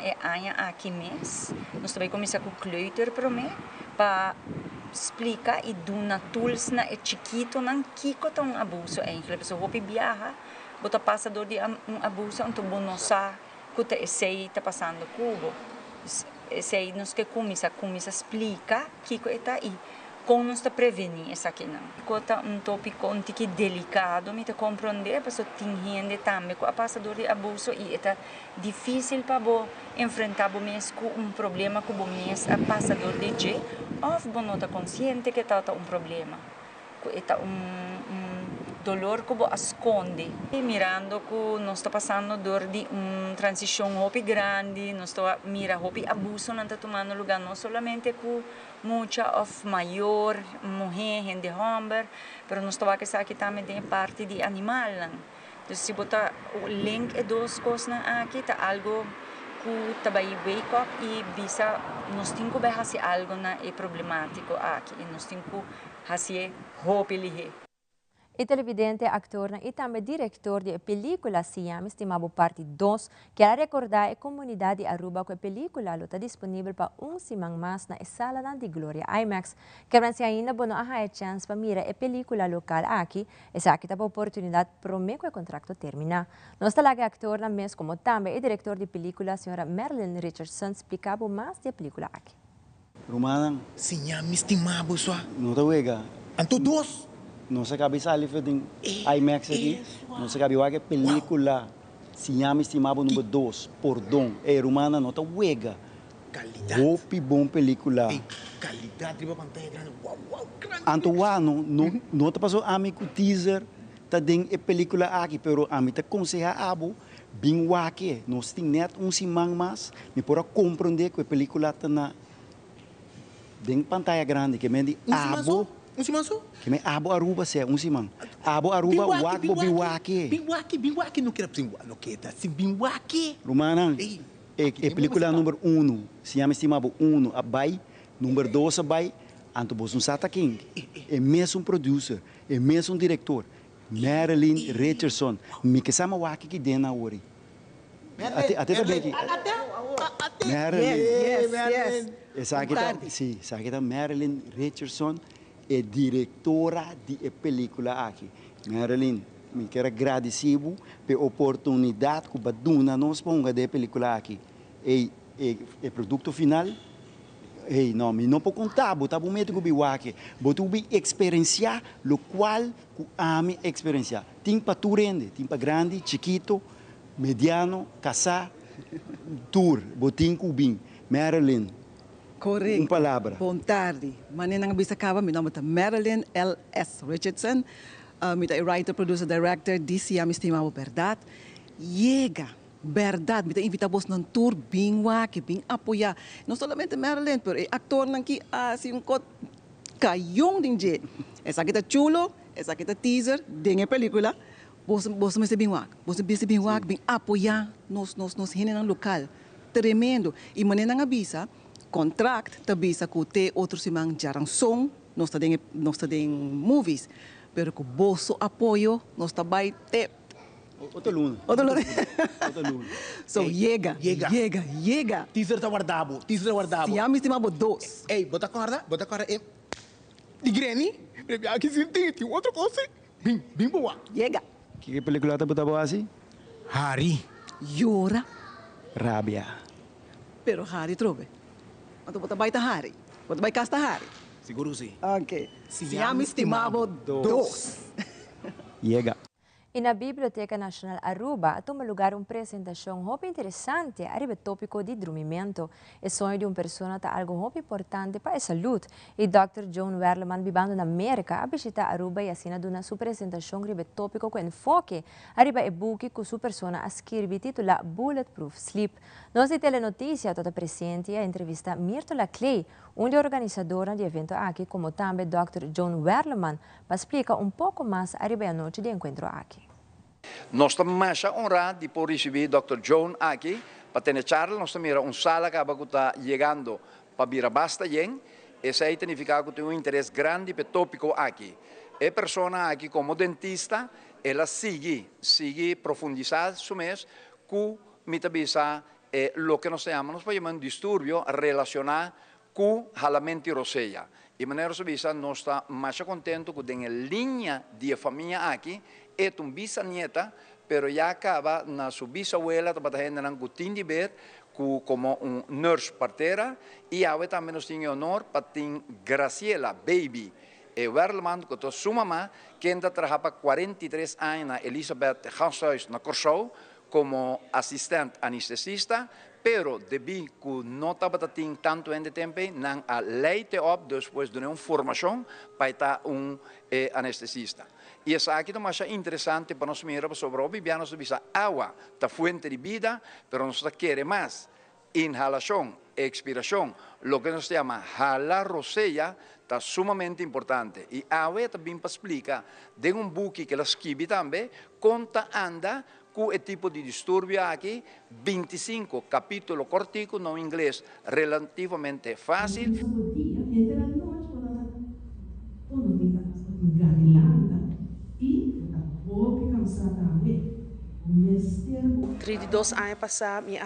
aqui mês. Nós também começamos com o kleuter para explicar e dar tools na chiquito não que é um abuso ainda. A pessoa vai viajar, bota passador de abuso, então bom nossa que está passando cubo. Sei nós que começa a explicar que está aí. Como nós prevenir essa aqui não. Cota tópico que delicado, me compreender, a pessoa tem gente também com a passador de abuso e é difícil para você enfrentar você com problema com você a passador de G, ou você não está consciente que está problema, que está dolor que você esconde. E mirando que nós está passando dor de transição muito grande, nós está mirando que abuso não está tomando lugar não somente com mucha of maior, mulher, gente homem, mas nós estamos aqui também tem parte de animal. Então, se botar o link e duas coisas aqui, está algo que também wake up e bisa nós temos que fazer algo na é problemático aqui, e nós temos que fazer roupa ali. O televidente, actor e também diretor de película se chama Estimado Parte 2, que ela recordar a comunidade de Aruba que a película está disponível para semana mais na sala de Gloria IMAX. Que se ainda não há a chance para mirar a película local aqui, essa aqui está a oportunidade para que o contrato termine. Nós temos actor na mês como também o diretor de película, a senhora Marilyn Richardson, explicava mais da película aqui. Rumana, se chama Estimado só. Não te vega. Anto dos. Não se cabe sair de IMAX aqui, não se cabe ver película se chama estimado número 2, Pordão, rumana nota Wega. Qualidade. Hopi bom película. Qualidade de pantalla grande. Uau, grande. Antoano, não tá passou amigo teaser, tá dentro a película aqui, pero a mim tá aconselha abo, bem wake, nós tem net simang mas, me pora compreender que a película tá na dentro pantalla grande, que me di abo. Simang só? Que me abo Aruba se simang. Abo Aruba wak bo biwake. Biwake, não quero não quero assim biwake. Rumanang. A película número 1, se chama estimado 1, abai, número 2 abai, anto bos Sata King. É mesmo producer, é mesmo diretor. Marilyn Richardson, me que sama waki que dena ori. Até também aqui. Marilyn. Yes. Essa aqui tá, sim, essa aqui tá Marilyn Richardson, é diretora de película aqui. Marilyn, me quero agradecer pela oportunidade que baduna nós ponga de película aqui. E produto final, não, me não pode contar, botar o médico biwake, botar o experienciar, o qual que ame experienciar. Tem para tu rende, tem para grande, chiquito, mediano, casar, tour, botin cubim, Marilyn. Correto. Uma palavra. Boa tarde. Manhã nga bisa kaba, meu nome é Marilyn L.S. Richardson. Mita writer, producer, director, DC a estimado verdade. Llega, verdade, mita invitamos num tour bem waki, bem apoiar. Não somente Marilyn, pero actor nangki assim kot kayong din je. Essa aqui tá chulo, essa aqui tá teaser, dengue película. Você me bem waki, você bem waki, bem apoiar nos hine ng local. Tremendo. E manhã nga bisa contract, tabisa ko te outro simang jarang song, nos tá deng movies. Pero com bolso apoio, nós também temos. Outro luno. So, llega. Teaser tá guardado. Se chama estimado 2. Ei, bota agora. De Granny, aqui tem outra coisa. Bem boa. Llega. Que película tá botando assim? Hari. Llora. Rabia. Pero Hari trove. Quando bota baita Hari. Quando vai casta Hari. Seguro sim. Ok. Se chama estimado 2. Llega. E na Biblioteca Nacional Aruba, atong lugar presentasyong hope interessante arriba tópico de dormimento. E sonho de persona ta algo hope importante para a saúde. E Dr. John Werleman, vivendo na América, a visita Aruba e assina duna su presentasyong ribe tópico com enfoque arriba e buki ku su persona a scrivi titula Bulletproof Sleep. Nós de Telenotícia toda presente a entrevista Mirtola Clay, onde organizadora de evento aqui, como também Dr. John Werleman, para explicar pouco mais arriba a noite de encontro aqui. Nós estamos mais honrados de poder receber Dr. John aqui para ter charla. Nós estamos sala que está chegando para vir basta yen. Esse aí significa que tem interesse grande para tópico aqui. A pessoa aqui como dentista, ela sigue profundizar su mês com mitabisa lo que nós chamamos distúrbio relacionado com a mente roseia. E maneira subisa nós está mais contento com a linha de família aqui. É bisnieta, pero já acaba na sua bisabuela, está fazendo gutin de ver como nurse parteira, e agora também nós temos honor para ter Graciela Baby Werleman, que é sua mamã, que ainda trabalha 43 anos na Elizabeth House na Corsou, como assistente anestesista, pero devido que não estava tendo tanto em tempo, não a leite op depois de uma formação para estar anestesista. E essa aqui é mais interessante para nós mirar sobre o bibiano sobre a água, da fonte de vida, pero nós queremos mais inhalação, expiração, lo que nós chama jalar roseia, está sumamente importante. E a água também explica de book que ela escreve também, conta anda com o tipo de distúrbio aqui, 25 capítulo cortico no inglês, relativamente fácil. 32 anos passar, minha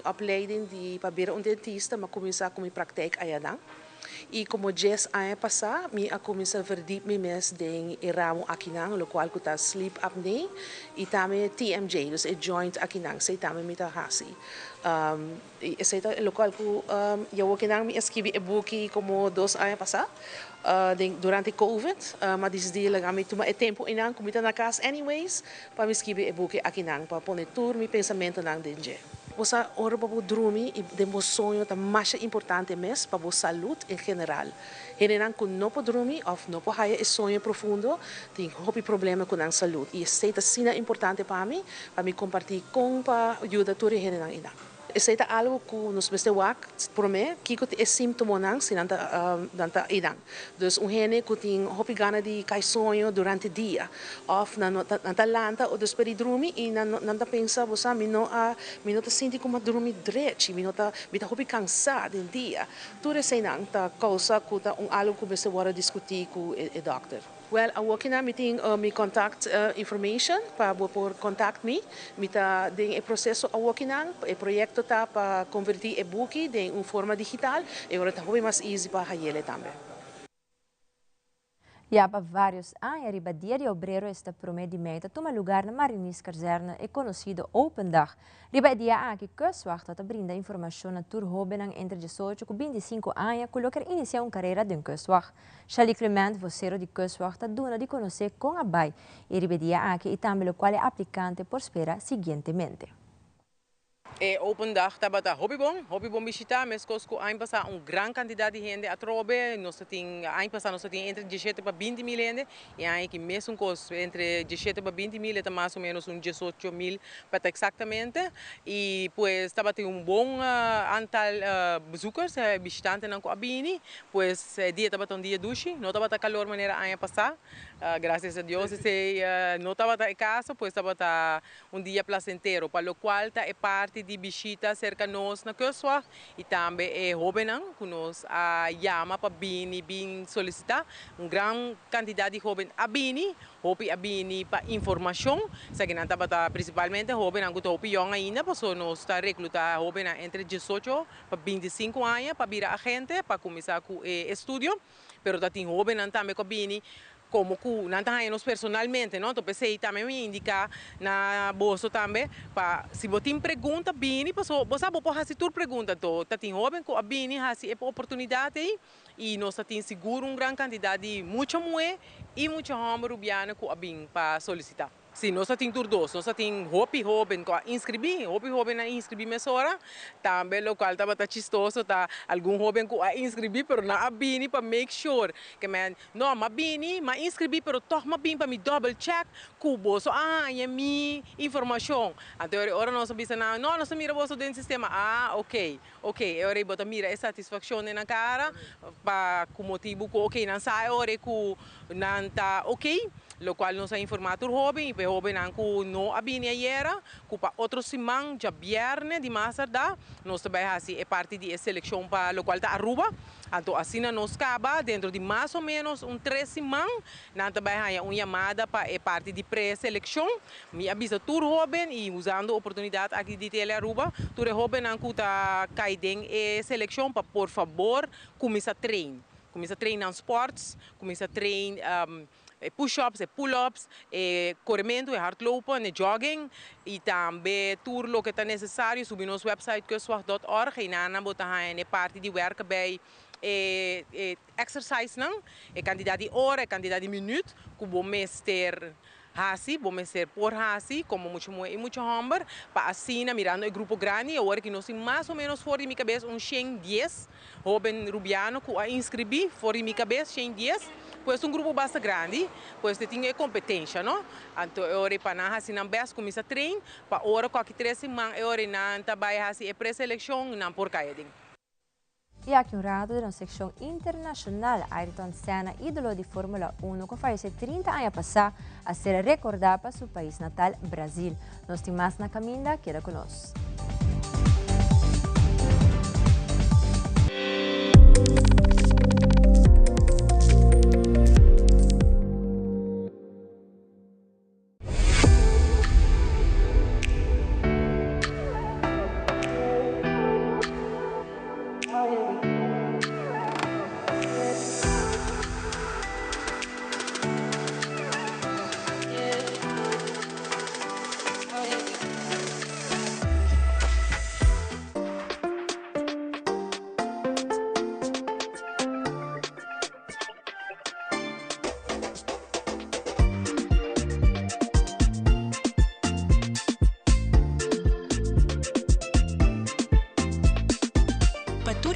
opleiding de para virar dentista, mas começar com minha praktijk ayadang. E como 10 anos passar, eu comecei a verdiep-me mais em ramo aqui não, o qual está sleep apnea e também TMJ, dus é joint aqui não, sei também me tá hasi. Sei tá o qual eu aqui não me escrevi e book como 2 anos passar. Durante Covid, mas desde lá kami tuma é tempo inang kumita na casa anyways, para me escrever e book aqui não, para pôr tudo meu pensamento nang denje. Você ora para dormir e de sonho tá mais importante mesmo para a saúde em geral. Ele não com não pode dormir ou não pode ter esse sonho profundo, tem problema com a saúde. E isso é importante para mim compartilhar com para ajudar todo ele não inang. Isso é algo que nos bestewak por mim, que é síntoma não, se não tá inang. Dus gente que tem gana de cair sonho durante o dia, ou não tá lanta ou dus para dormir e não tá pensa você me não tá sente como dormir direito, me tá cansado no dia. Tudo isso não tá causa que tá algo que bestewak discutir com o doctor. Well, a working na meeting me contact information para por contact me tá den o processo a working na o projeto tá para convertir e book em forma digital e agora tá mais easy para ele também. Já para vários anos, a ribadia de obreiro está promedimento toma lugar na Marinis Caserna e conhecido Open Dag. Ribadia aqui kustwacht dat brinda informação na turhoben entre 18 e 25 anos, colocar iniciar uma carreira de kustwacht. Charlie Clement, vocero de kustwacht, dona de conhecer com a BAI e ribadia aqui e também o qual é aplicante por espera seguintemente. Open Dag tabata hobby bom visita, mas cosco ain passa gran quantidade de gente a trobe, nós tem ain passa nós tem entre 17 para 20 mil gente e ain que mesmo cos entre 17 para 20 mil é mais ou menos 18 mil para exatamente e pues tabata bom antal bezoekers, visitantes na Coabini, pues dia tabata dia dushi, não tabata calor maneira ain passar, graças a Deus se não tabata em casa, pues tabata dia placentero, para o qual tá é parte de visita cerca nós na Kustwacht e também é jovem que nós chama para vir solicitar grande quantidade de jovens a vir para informação, que não está principalmente jovem que está young ainda, porque nós está reclutar jovem entre 18 para 25 anos para vir a gente para começar com o estudo, mas tem jovem também que vir como que não temos personalmente, não? Então pensei também me indicar na bolsa também para se você tem pergunta bem, você pode fazer tudo pergunta, então tem jovem que bem faz oportunidade e nós temos seguro grande quantidade de muita mulher e muita homem rubiana que bem para solicitar. Sim, nós temos tudo dois, nós temos jovem que inscrevi nessa hora, também local estava chistoso, tá algum jovem que inscrevi, mas não abini para make sure que não, mas inscrevi, mas toch para me double check, que bolso, é minha informação. Então agora nós sabemos não, nós mira bolso dentro do sistema, ok, agora bota mira é satisfação na cara, para o motivo que ok, não sai agora que não tá ok. Lo qual nos ha informado o jovem, e o jovem não abine ayer, que para outro semana, já viernes de mais tarde, nós também é parte de seleção para o qual está Aruba. Então, assim nós acaba dentro de mais ou menos 3 semanas, nós também uma chamada para parte de pré-seleção. Me avisa todo jovem e usando a oportunidade aqui de Tele Aruba, todo jovem que está caindo em seleção para, por favor, começar a treinar. Começar a treinar esportes, começar a treinar push-ups, pull-ups, corrimento, hardlopen, jogging e também tudo o que está necessário subir no nosso website kustwacht.org e na botar parte de werken bij exercise não, quantidade de hora, quantidade de minutos que vamos ter vamos ser por como muito e muito homem, para assim, mirando o grupo grande, agora que nós temos mais ou menos fora de minha cabeça 10 jovens rubianos que inscrevi fora de minha cabeça 10, pois grupo bastante grande, pois tem competência, não? Então, agora para nós, assim, não best começa a treinar, para agora qualquer 3 semanas, agora não trabalha assim, pré-seleção, não por cair. E aqui rato na secção internacional, Ayrton Senna, ídolo de Fórmula 1, que faz 30 anos passar a ser recordado para seu país natal, Brasil. Nós temos mais na caminha, queda conosco.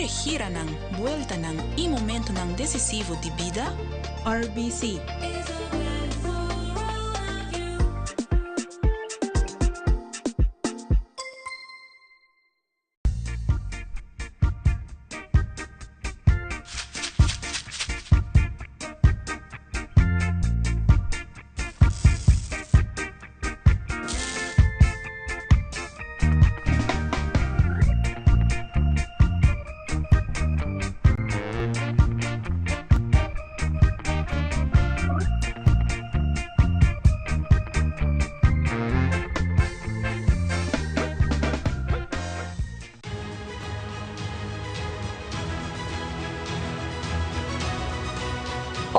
gira ng buwelta ng momento ng decisivo de vida, RBC.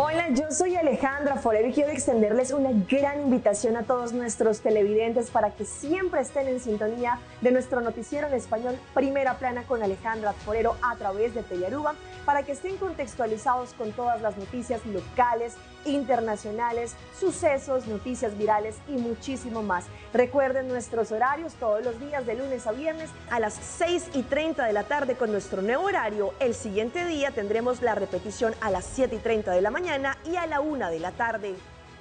Hola, yo soy Alejandra Forero y quiero extenderles una gran invitación a todos nuestros televidentes para que siempre estén en sintonía de nuestro noticiero en español Primera Plana con Alejandra Forero a través de Telearuba, para que estén contextualizados con todas las noticias locales, internacionales, sucesos, noticias virales y muchísimo más. Recuerden nuestros horarios todos los días de lunes a viernes a las 6:30 de la tarde con nuestro nuevo horario. El siguiente día tendremos la repetición a las 7:30 de la mañana y a la 1 de la tarde.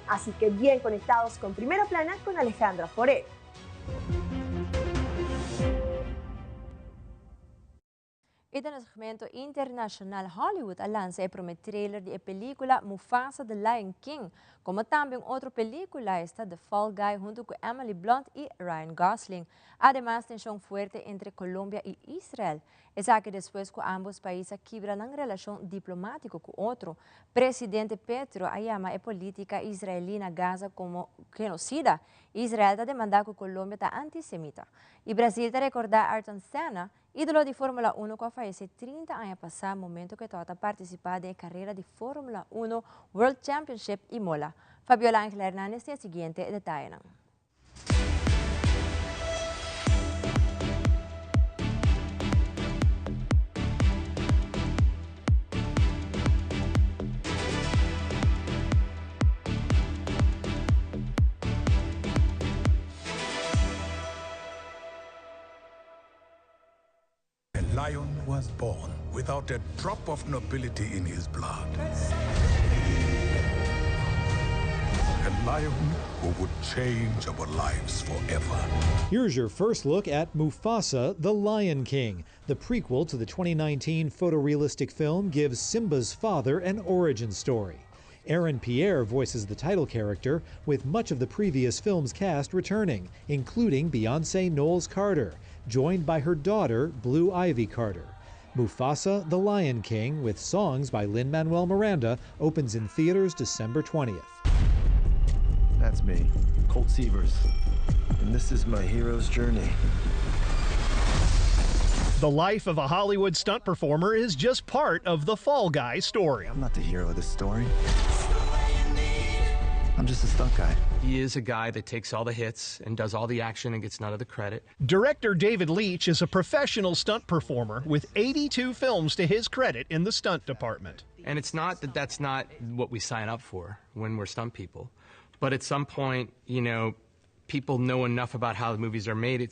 Así que bien conectados con Primera Plana con Alejandra Forero. Ito na segmento international Hollywood lanza el primer trailer de película Mufasa The Lion King, como también otra película esta The Fall Guy junto con Emily Blunt y Ryan Gosling. Además, tensión fuerte entre Colombia y Israel. Es que después que ambos países quiebran una relación diplomática con otro, presidente Petro llama a política israelina Gaza como genocida. Israel ha demandado que Colombia está antisemita. Y Brasil te recorda Ayrton Senna, ídolo de Fórmula 1 que fallece 30 años pasado, momento que toca participar de carrera de Fórmula 1 World Championship y Mola. Fabiola Ángela Hernández tiene el siguiente detalle. Lion was born without a drop of nobility in his blood. A lion who would change our lives forever. Here's your first look at Mufasa, the Lion King. The prequel to the 2019 photorealistic film gives Simba's father an origin story. Aaron Pierre voices the title character, with much of the previous film's cast returning, including Beyonce Knowles Carter, joined by her daughter, Blue Ivy Carter. Mufasa, the Lion King, with songs by Lin-Manuel Miranda, opens in theaters December 20th. That's me, Colt Sievers, and this is my hero's journey. The life of a Hollywood stunt performer is just part of the Fall Guy story. I'm not the hero of this story. I'm just a stunt guy. He is a guy that takes all the hits and does all the action and gets none of the credit. Director David Leitch is a professional stunt performer with 82 films to his credit in the stunt department. And it's not that that's not what we sign up for when we're stunt people. But at some point, you know, people know enough about how the movies are made,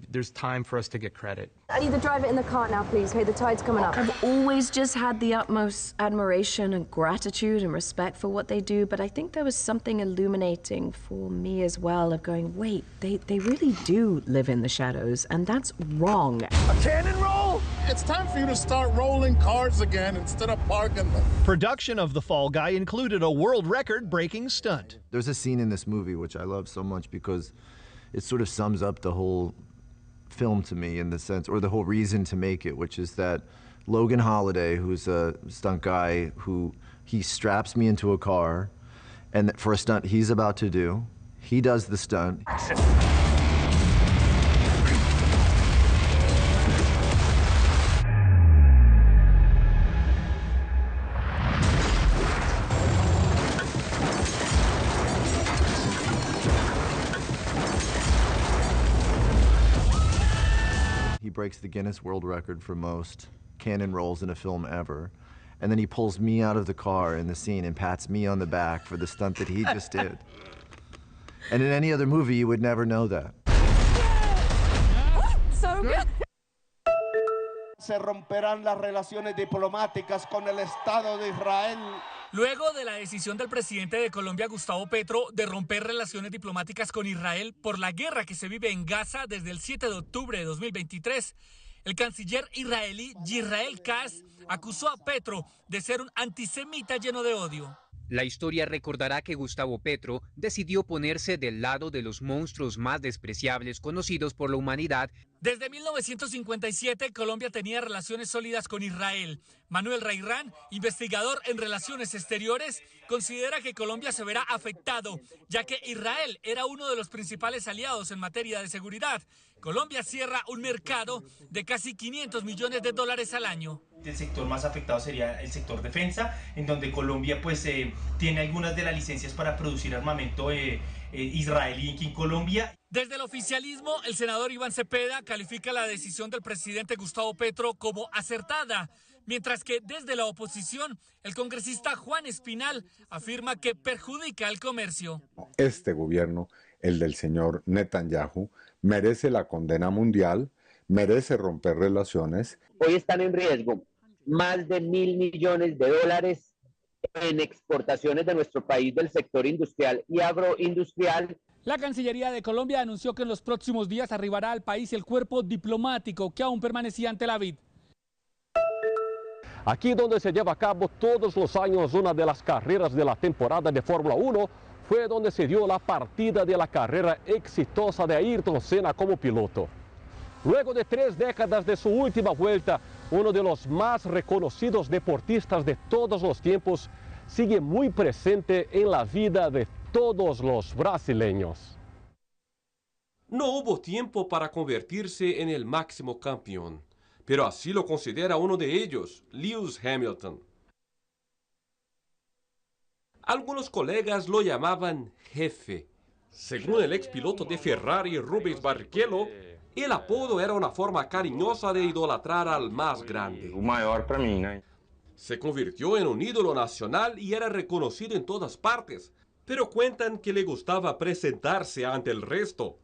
there's time for us to get credit. I need the driver in the car now, please. Okay, the tide's coming up. I've always just had the utmost admiration and gratitude and respect for what they do, but I think there was something illuminating for me as well of going, wait, they really do live in the shadows, and that's wrong. A cannon roll? It's time for you to start rolling cars again instead of parking them. Production of The Fall Guy included a world record-breaking stunt. There's a scene in this movie which I love so much because it sort of sums up the whole film to me in the sense, or the whole reason to make it, which is that Logan Holiday, who's a stunt guy, he straps me into a car, and for a stunt he's about to do, he does the stunt. He breaks the Guinness World Record for most cannon rolls in a film ever. And then he pulls me out of the car in the scene and pats me on the back for the stunt that he just did. And in any other movie, you would never know that. So good. se romperán las relaciones diplomáticas con el Estado de Israel. Luego de la decisión del presidente de Colombia, Gustavo Petro, de romper relaciones diplomáticas con Israel por la guerra que se vive en Gaza desde el 7 de octubre de 2023, el canciller israelí Yisrael Katz acusó a Petro de ser un antisemita lleno de odio. La historia recordará que Gustavo Petro decidió ponerse del lado de los monstruos más despreciables conocidos por la humanidad. Desde 1957, Colombia tenía relaciones sólidas con Israel. Manuel Reirán, investigador en relaciones exteriores, considera que Colombia se verá afectado, ya que Israel era uno de los principales aliados en materia de seguridad. Colombia cierra un mercado de casi $500 millones al año. El sector más afectado sería el sector defensa, en donde Colombia pues tiene algunas de las licencias para producir armamento israelí aquí en Colombia. Desde el oficialismo, el senador Iván Cepeda califica la decisión del presidente Gustavo Petro como acertada, mientras que desde la oposición, el congresista Juan Espinal afirma que perjudica el comercio. Este gobierno, el del señor Netanyahu, merece la condena mundial, merece romper relaciones. Hoy están en riesgo más de $1.000 millones en exportaciones de nuestro país del sector industrial y agroindustrial. La Cancillería de Colombia anunció que en los próximos días arribará al país el cuerpo diplomático que aún permanecía en Tel Aviv. Aquí donde se lleva a cabo todos los años una de las carreras de la temporada de Fórmula 1, fue donde se dio la partida de la carrera exitosa de Ayrton Senna como piloto. Luego de 3 décadas de su última vuelta, uno de los más reconocidos deportistas de todos los tiempos sigue muy presente en la vida de todos los brasileños. No hubo tiempo para convertirse en el máximo campeón, pero así lo considera uno de ellos, Lewis Hamilton. Algunos colegas lo llamaban jefe. Según el expiloto de Ferrari, Rubens Barrichello, el apodo era una forma cariñosa de idolatrar al más grande. O maior para mí, ¿no? Se convirtió en un ídolo nacional y era reconocido en todas partes, pero cuentan que le gustaba presentarse ante el resto.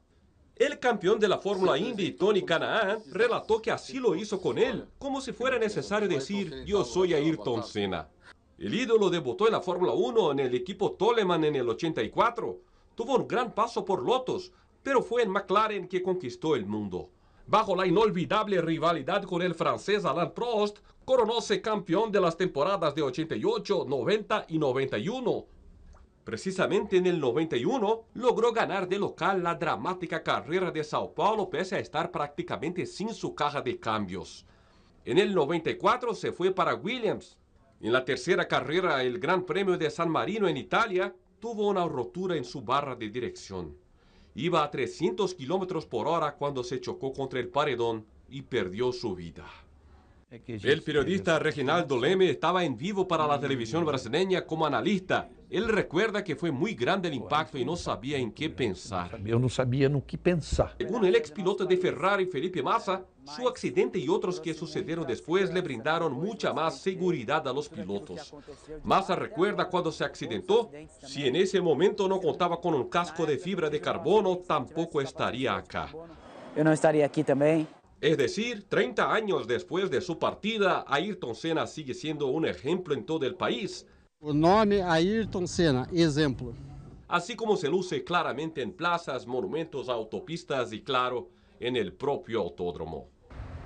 El campeón de la Fórmula Indy, Tony Kanaan, relató que así lo hizo con él, como si fuera necesario decir, yo soy Ayrton Senna. El ídolo debutó en la Fórmula 1 en el equipo Toleman en el 84. Tuvo un gran paso por Lotus, pero fue en McLaren que conquistó el mundo. Bajo la inolvidable rivalidad con el francés Alain Prost, coronóse campeón de las temporadas de 88, 90 y 91. Precisamente en el 91, logró ganar de local la dramática carrera de Sao Paulo pese a estar prácticamente sin su caja de cambios. En el 94 se fue para Williams. En la tercera carrera, el Gran Premio de San Marino en Italia, tuvo una rotura en su barra de dirección. Iba a 300 kilómetros por hora cuando se chocó contra el paredón y perdió su vida. El periodista Reginaldo Leme estaba en vivo para la televisión brasileña como analista. Él recuerda que fue muy grande el impacto y no sabía en qué pensar. Eu não sabia no que pensar. Según el expiloto de Ferrari, Felipe Massa, su accidente y otros que sucedieron después le brindaron mucha más seguridad a los pilotos. Massa recuerda cuando se accidentó, si en ese momento no contaba con un casco de fibra de carbono, tampoco estaría acá. Yo no estaría aquí también. Es decir, 30 años después de su partida, Ayrton Senna sigue siendo un ejemplo en todo el país. O nome Ayrton Senna, ejemplo. Así como se luce claramente en plazas, monumentos, autopistas y, claro, en el propio autódromo.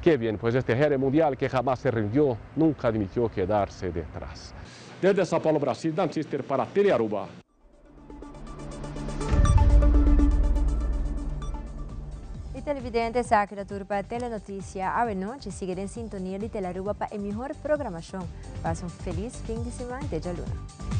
Qué bien, pues este héroe mundial que jamás se rindió, nunca admitió quedarse detrás. Desde Sao Paulo, Brasil, Dan Sister para Telearuba. Y televidentes, aqui da turpa Telenotícia, a noite, seguir en sintonía de Telearuba para a mejor programación. Pase un feliz fin de semana de Luna.